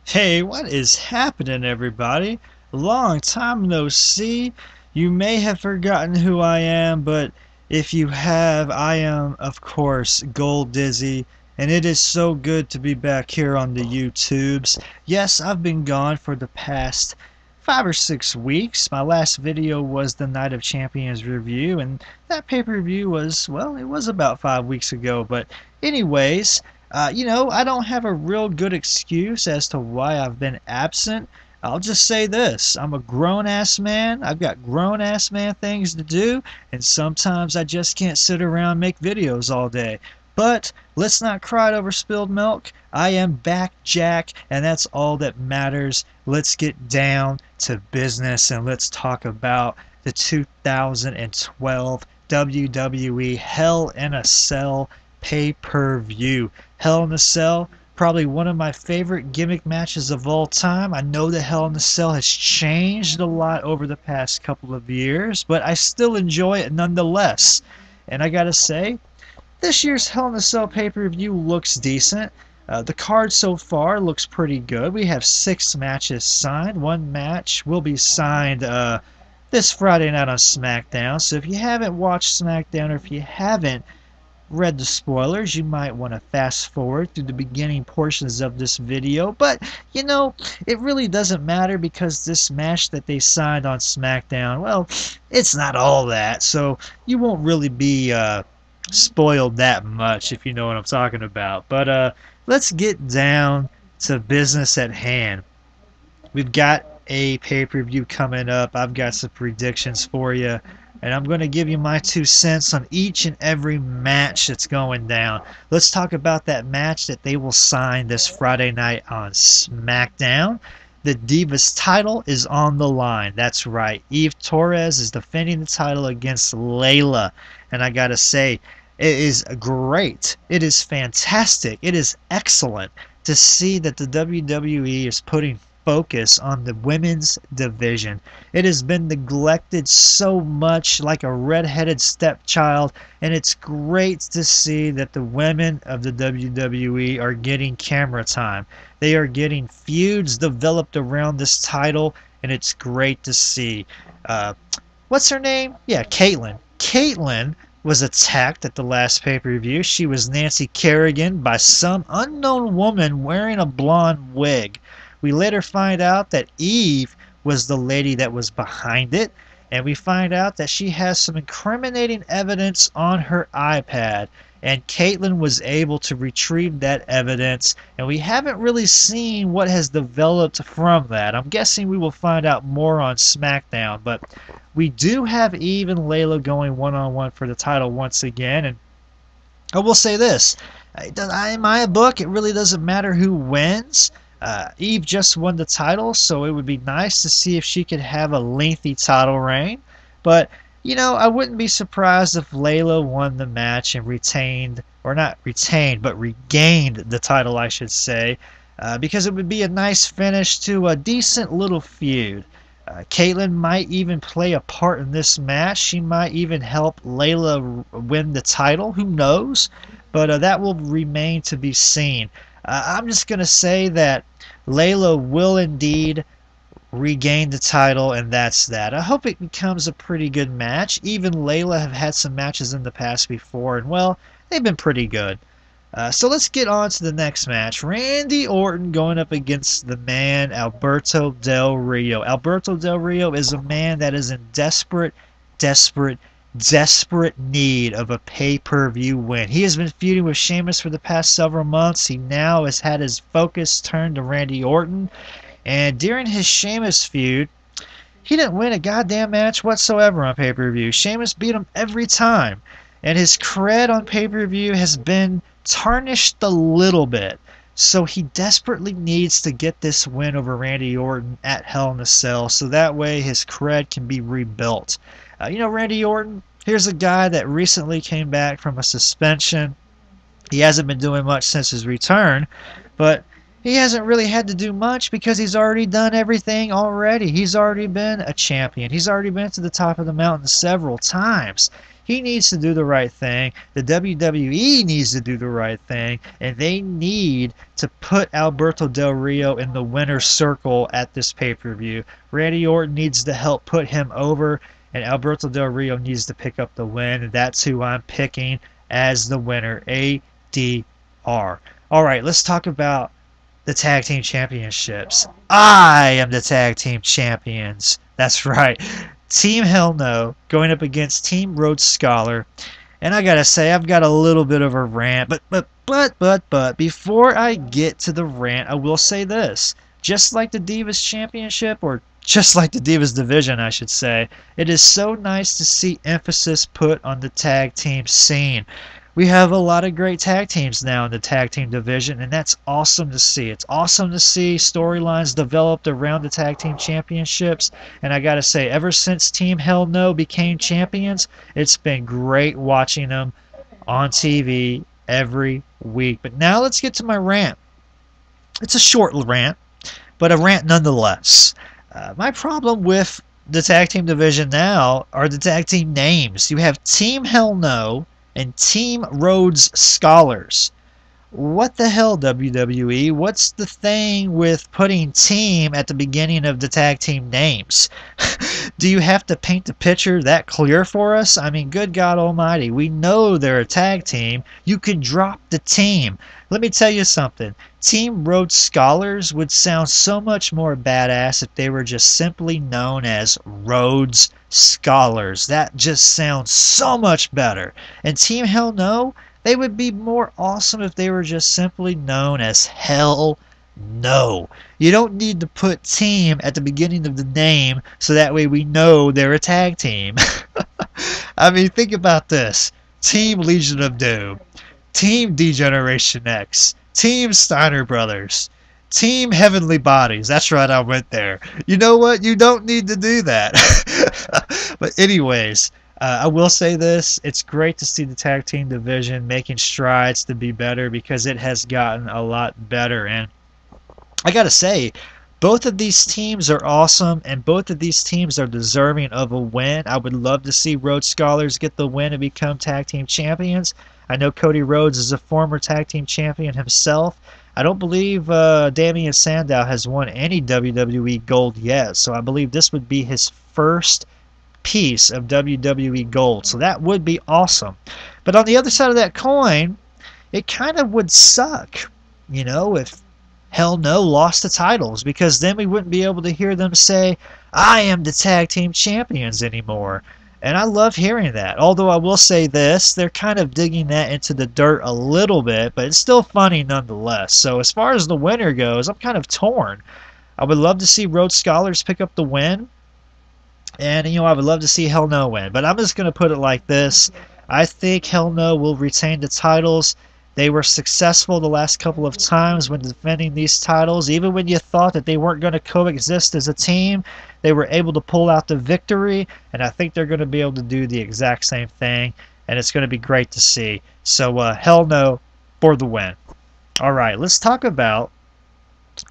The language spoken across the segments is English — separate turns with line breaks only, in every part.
Hey, what is happening, everybody? Long time no see. You may have forgotten who I am, but if you have, I am, of course, Gold Dizzy, and it is so good to be back here on the YouTubes. Yes, I've been gone for the past 5 or 6 weeks. My last video was the Night of Champions review, and that pay-per-view was, well, it was about 5 weeks ago, but anyways. I don't have a real good excuse as to why I've been absent. I'll just say this. I'm a grown-ass man. I've got grown-ass man things to do, and sometimes I just can't sit around and make videos all day. But let's not cry over spilled milk. I am back, Jack, and that's all that matters. Let's get down to business and let's talk about the 2012 WWE Hell in a Cell pay-per-view. Hell in a Cell, probably one of my favorite gimmick matches of all time. I know that Hell in a Cell has changed a lot over the past couple of years, but I still enjoy it nonetheless. And I gotta say, this year's Hell in a Cell pay-per-view looks decent. The card so far looks pretty good. We have 6 matches signed. One match will be signed this Friday night on SmackDown. So if you haven't watched SmackDown or if you haven't read the spoilers, you might want to fast forward through the beginning portions of this video, but it really doesn't matter because this match that they signed on SmackDown, well, it's not all that, so you won't really be spoiled that much, if you know what I'm talking about. But let's get down to business at hand. We've got a pay-per-view coming up. I've got some predictions for you, and I'm going to give you my 2 cents on each and every match that's going down. Let's talk about that match that they will sign this Friday night on SmackDown. The Divas title is on the line. That's right. Eve Torres is defending the title against LAYLA. And I got to say, it is great. It is fantastic. It is excellent to see that the WWE is putting focus on the women's division. It has been neglected so much like a redheaded stepchild, and it's great to see that the women of the WWE are getting camera time. They are getting feuds developed around this title, and it's great to see. What's her name? Yeah, Caitlyn. Caitlyn was attacked at the last pay-per-view. She was Nancy Kerrigan by some unknown woman wearing a blonde wig. We later find out that Eve was the lady that was behind it, and we find out that she has some incriminating evidence on her iPad, and Caitlyn was able to retrieve that evidence, and we haven't really seen what has developed from that. I'm guessing we will find out more on SmackDown, but we do have Eve and LAYLA going one-on-one for the title once again, and I will say this. In my book, it really doesn't matter who wins. Eve just won the title, so it would be nice to see if she could have a lengthy title reign. But, I wouldn't be surprised if LAYLA won the match and retained, or not retained, but regained the title, I should say, because it would be a nice finish to a decent little feud. Caitlyn might even play a part in this match. She might even help LAYLA win the title. Who knows? But that will remain to be seen. I'm just going to say that LAYLA will indeed regain the title, and that's that. I hope it becomes a pretty good match. Even LAYLA have had some matches in the past before, and well, they've been pretty good. So let's get on to the next match. Randy Orton going up against the man Alberto Del Rio. Alberto Del Rio is a man that is in desperate need of a pay-per-view win. He has been feuding with Sheamus for the past several months. He now has had his focus turned to Randy Orton. And during his Sheamus feud, he didn't win a goddamn match whatsoever on pay-per-view. Sheamus beat him every time. And his cred on pay-per-view has been tarnished a little bit. So he desperately needs to get this win over Randy Orton at Hell in a Cell, so that way his cred can be rebuilt. Randy Orton, here's a guy that recently came back from a suspension. He hasn't been doing much since his return, but he hasn't really had to do much because he's already done everything already. He's already been a champion. He's already been to the top of the mountain several times. He needs to do the right thing. The WWE needs to do the right thing. And they need to put Alberto Del Rio in the winner's circle at this pay-per-view. Randy Orton needs to help put him over. And Alberto Del Rio needs to pick up the win. And that's who I'm picking as the winner. ADR. Alright, let's talk about the Tag Team Championships. I am the Tag Team Champions. That's right. Team Hell No going up against Team Rhodes Scholar. And I gotta say, I've got a little bit of a rant. But before I get to the rant, I will say this. Just like the Divas Championship, or just like the Divas Division, I should say, it is so nice to see emphasis put on the tag team scene. We have a lot of great tag teams now in the tag team division, and that's awesome to see. It's awesome to see storylines developed around the tag team championships, and I gotta say, ever since Team Hell No became champions, it's been great watching them on TV every week. But now let's get to my rant. It's a short rant, but a rant nonetheless. My problem with the tag team division now are the tag team names. You have Team Hell No and Team Rhodes Scholars. What the hell, WWE? What's the thing with putting team at the beginning of the tag team names? Do you have to paint the picture that clear for us? I mean, good God almighty, we know they're a tag team. You could drop the team. Let me tell you something. Team Rhodes Scholars would sound so much more badass if they were just simply known as Rhodes Scholars. That just sounds so much better. And Team Hell No, they would be more awesome if they were just simply known as Hell No. You don't need to put team at the beginning of the name so that way we know they're a tag team. I mean, think about this. Team Legion of Doom. Team D-Generation X. Team Steiner Brothers. Team Heavenly Bodies. That's right, I went there. You know what? You don't need to do that. But anyways, I will say this. It's great to see the tag team division making strides to be better because it has gotten a lot better. And I gotta say, both of these teams are awesome, and both of these teams are deserving of a win. I would love to see Rhodes Scholars get the win and become tag team champions. I know Cody Rhodes is a former tag team champion himself. I don't believe Damian Sandow has won any WWE gold yet, so I believe this would be his first piece of WWE gold, so that would be awesome. But on the other side of that coin, it kind of would suck, you know, if Hell No lost the titles, because then we wouldn't be able to hear them say, I am the tag team champions anymore. And I love hearing that. Although I will say this, they're kind of digging that into the dirt a little bit, but it's still funny nonetheless. So as far as the winner goes, I'm kind of torn. I would love to see Rhodes Scholars pick up the win. And, you know, I would love to see Hell No win. But I'm just going to put it like this. I think Hell No will retain the titles. They were successful the last couple of times when defending these titles. Even when you thought that they weren't going to coexist as a team, they were able to pull out the victory. And I think they're going to be able to do the exact same thing. And it's going to be great to see. So, Hell No for the win. All right, let's talk about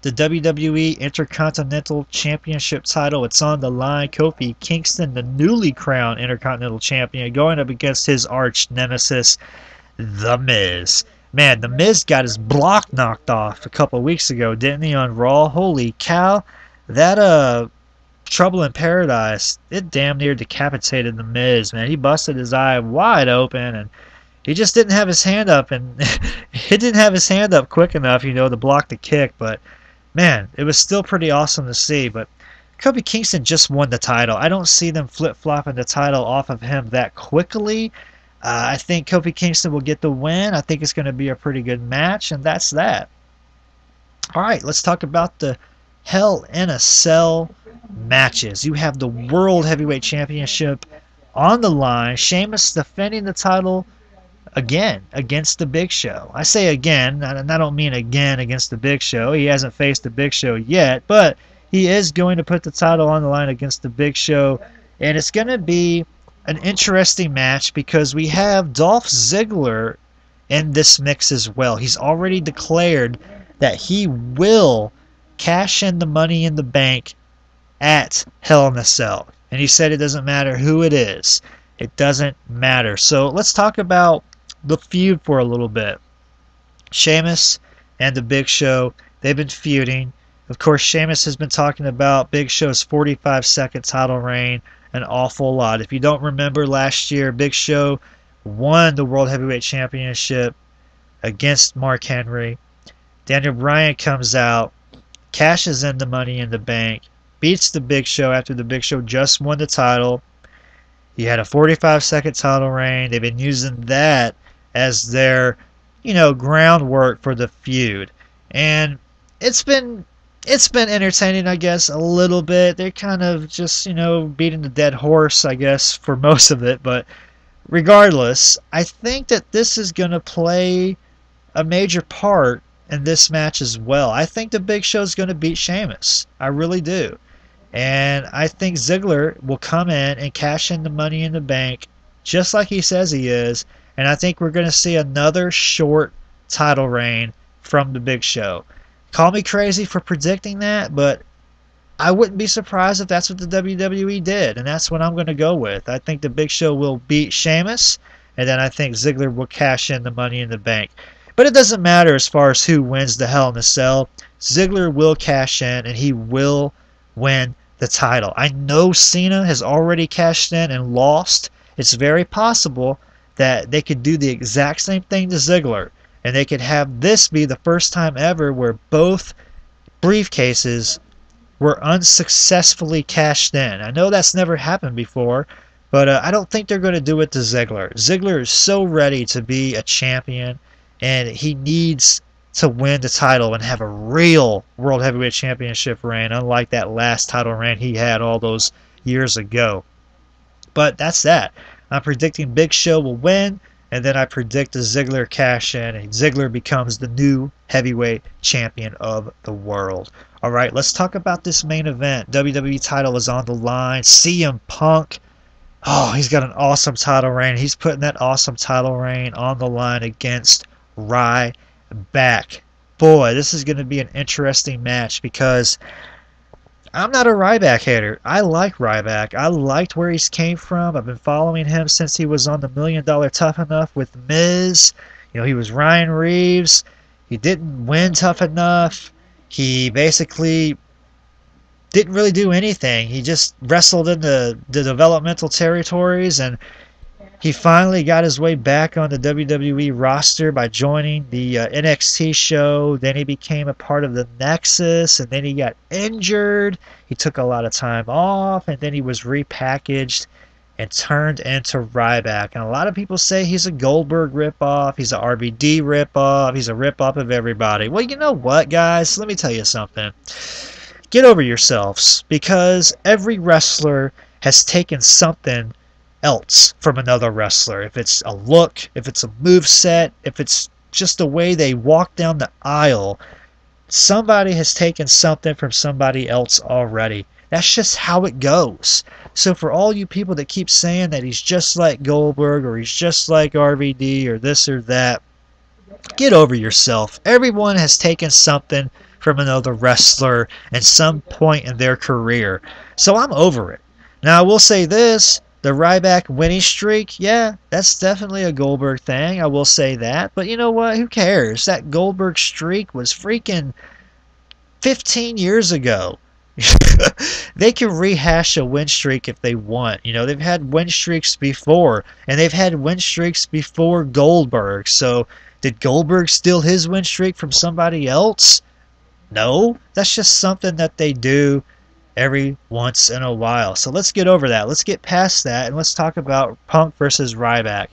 the WWE Intercontinental Championship title. It's on the line. Kofi Kingston, the newly crowned Intercontinental Champion, going up against his arch nemesis, The Miz. Man, The Miz got his block knocked off a couple of weeks ago, didn't he, on Raw? Holy cow. That, Trouble in Paradise, it damn near decapitated The Miz, man. He busted his eye wide open, and he just didn't have his hand up, and he didn't have his hand up quick enough, you know, to block the kick. But, man, it was still pretty awesome to see. But Kofi Kingston just won the title. I don't see them flip-flopping the title off of him that quickly. I think Kofi Kingston will get the win. I think it's going to be a pretty good match, and that's that. All right, let's talk about the Hell in a Cell matches. You have the World Heavyweight Championship on the line. Sheamus defending the title again against the Big Show. I say again, and I don't mean again against the Big Show. He hasn't faced the Big Show yet, but he is going to put the title on the line against the Big Show, and it's going to be an interesting match because we have Dolph Ziggler in this mix as well. He's already declared that he will cash in the Money in the Bank at Hell in a Cell. And he said it doesn't matter who it is. It doesn't matter. So let's talk about the feud for a little bit. Sheamus and the Big Show, they've been feuding. Of course, Sheamus has been talking about Big Show's 45-second title reign an awful lot. If you don't remember last year, Big Show won the World Heavyweight Championship against Mark Henry. Daniel Bryan comes out, cashes in the Money in the Bank, beats the Big Show after the Big Show just won the title. He had a 45-second title reign. They've been using that as their, groundwork for the feud. And it's been entertaining, I guess, a little bit. They're kind of just, beating the dead horse, I guess, for most of it. But regardless, I think that this is going to play a major part in this match as well. I think the Big Show is going to beat Sheamus. I really do. And I think Ziggler will come in and cash in the Money in the Bank just like he says he is. And I think we're going to see another short title reign from the Big Show. Call me crazy for predicting that, but I wouldn't be surprised if that's what the WWE did. And that's what I'm going to go with. I think the Big Show will beat Sheamus. And then I think Ziggler will cash in the Money in the Bank. But it doesn't matter as far as who wins the Hell in a Cell. Ziggler will cash in and he will win the title. I know Cena has already cashed in and lost. It's very possible that they could do the exact same thing to Ziggler. And they could have this be the first time ever where both briefcases were unsuccessfully cashed in. I know that's never happened before, but I don't think they're going to do it to Ziggler. Ziggler is so ready to be a champion, and he needs to win the title and have a real World Heavyweight Championship reign, unlike that last title reign he had all those years ago. But that's that. I'm predicting Big Show will win, and then I predict a Ziggler cash in, and Ziggler becomes the new heavyweight champion of the world. All right, let's talk about this main event. WWE title is on the line. CM Punk, he's got an awesome title reign. He's putting that awesome title reign on the line against Ryback. Boy, this is going to be an interesting match because I'm not a Ryback hater. I like Ryback. I liked where he's came from. I've been following him since he was on the $1 Million Tough Enough with Miz. He was Ryan Reeves. He didn't win Tough Enough. He basically didn't really do anything. He just wrestled in the developmental territories, and he finally got his way back on the WWE roster by joining the NXT show. Then he became a part of the Nexus, and then he got injured. He took a lot of time off, and then he was repackaged and turned into Ryback. And a lot of people say he's a Goldberg ripoff, he's a RVD ripoff, he's a ripoff of everybody. Well, you know what, guys? Let me tell you something. Get over yourselves, because every wrestler has taken something else from another wrestler. If it's a look, if it's a moveset, if it's just the way they walk down the aisle, somebody has taken something from somebody else already. That's just how it goes. So for all you people that keep saying that he's just like Goldberg or he's just like RVD or this or that, get over yourself. Everyone has taken something from another wrestler at some point in their career. So I'm over it. Now I will say this, the Ryback winning streak, yeah, that's definitely a Goldberg thing. I will say that. But you know what? Who cares? That Goldberg streak was freaking 15 years ago. They can rehash a win streak if they want. They've had win streaks before, and they've had win streaks before Goldberg. So did Goldberg steal his win streak from somebody else? No, that's just something that they do every once in a while. So let's get over that. Let's get past that, and let's talk about Punk versus Ryback.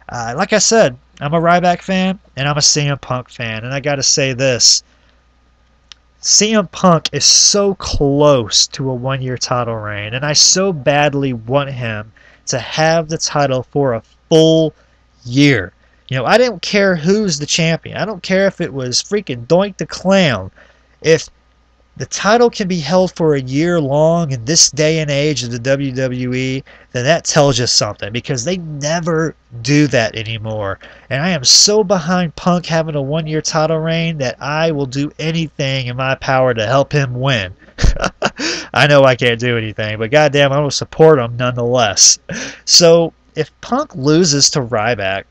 Like I said, I'm a Ryback fan, and I'm a CM Punk fan, and I got to say this. CM Punk is so close to a one-year title reign, and I so badly want him to have the title for a full year. I don't care who's the champion. I don't care if it was freaking Doink the Clown. If the title can be held for a year long in this day and age of the WWE, then that tells you something, because they never do that anymore. And I am so behind Punk having a one-year title reign that I will do anything in my power to help him win. I know I can't do anything, but goddamn, I will support him nonetheless. So if Punk loses to Ryback,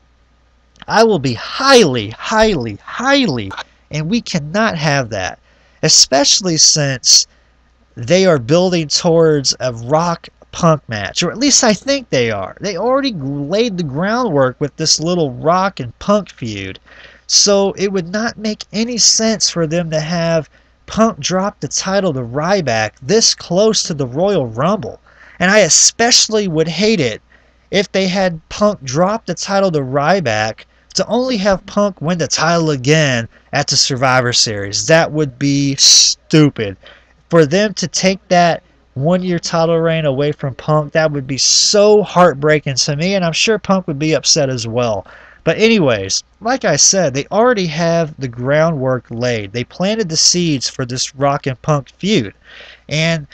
I will be highly, highly, highly, and we cannot have that, especially since they are building towards a Rock Punk match, or at least I think they are. They already laid the groundwork with this little Rock and Punk feud, so it would not make any sense for them to have Punk drop the title to Ryback this close to the Royal Rumble. And I especially would hate it if they had Punk drop the title to Ryback to only have Punk win the title again at the Survivor Series. That would be stupid. For them to take that one-year title reign away from Punk, that would be so heartbreaking to me, and I'm sure Punk would be upset as well. But anyways, like I said, they already have the groundwork laid. They planted the seeds for this Rock and Punk feud. And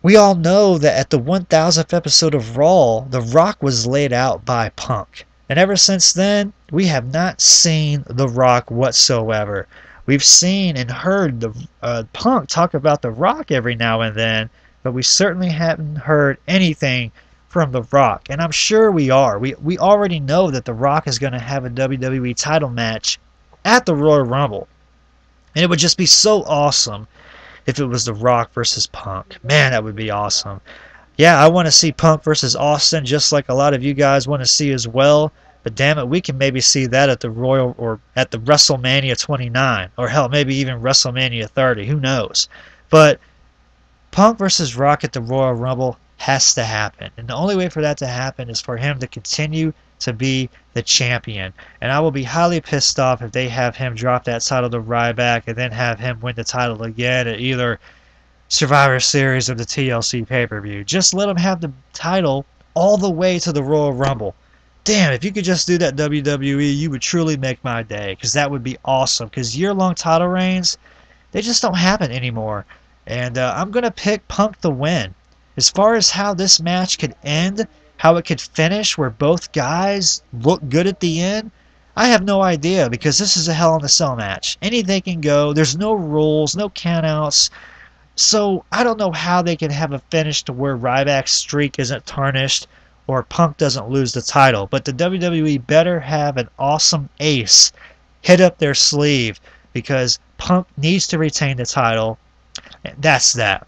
we all know that at the 1000th episode of Raw, the Rock was laid out by Punk. And ever since then, we have not seen The Rock whatsoever. We've seen and heard the Punk talk about The Rock every now and then, but we certainly haven't heard anything from The Rock. And I'm sure we are. We already know that The Rock is going to have a WWE title match at the Royal Rumble. And it would just be so awesome if it was The Rock versus Punk. Man, that would be awesome. Yeah, I want to see Punk versus Austin, just like a lot of you guys want to see as well. But damn it, we can maybe see that at the Royal or at the WrestleMania 29, or hell, maybe even WrestleMania 30. Who knows? But Punk versus Rock at the Royal Rumble has to happen, and the only way for that to happen is for him to continue to be the champion. And I will be highly pissed off if they have him drop that title to Ryback and then have him win the title again at either Survivor Series or the TLC pay-per-view. Just let him have the title all the way to the Royal Rumble. Damn, if you could just do that, WWE, you would truly make my day, because that would be awesome. Because year-long title reigns, they just don't happen anymore. And I'm going to pick Punk to win. As far as how this match could end, how it could finish where both guys look good at the end, I have no idea, because this is a Hell in a Cell match. Anything can go. There's no rules, no countouts. So I don't know how they can have a finish to where Ryback's streak isn't tarnished or Punk doesn't lose the title. But the WWE better have an awesome ace hit up their sleeve, because Punk needs to retain the title. And that's that.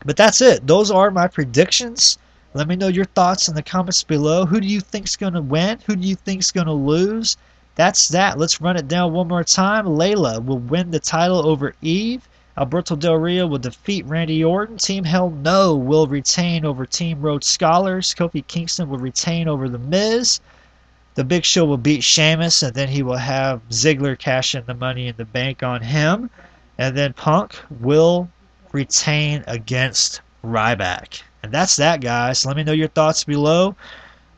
But that's it. Those are my predictions. Let me know your thoughts in the comments below. Who do you think's going to win? Who do you think's going to lose? That's that. Let's run it down one more time. Layla will win the title over Eve. Alberto Del Rio will defeat Randy Orton. Team Hell No will retain over Team Rhodes Scholars. Kofi Kingston will retain over The Miz. The Big Show will beat Sheamus, and then he will have Ziggler cash in the Money in the Bank on him. And then Punk will retain against Ryback. And that's that, guys. Let me know your thoughts below.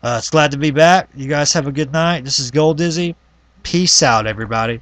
It's glad to be back. You guys have a good night. This is Gold Dizzy. Peace out, everybody.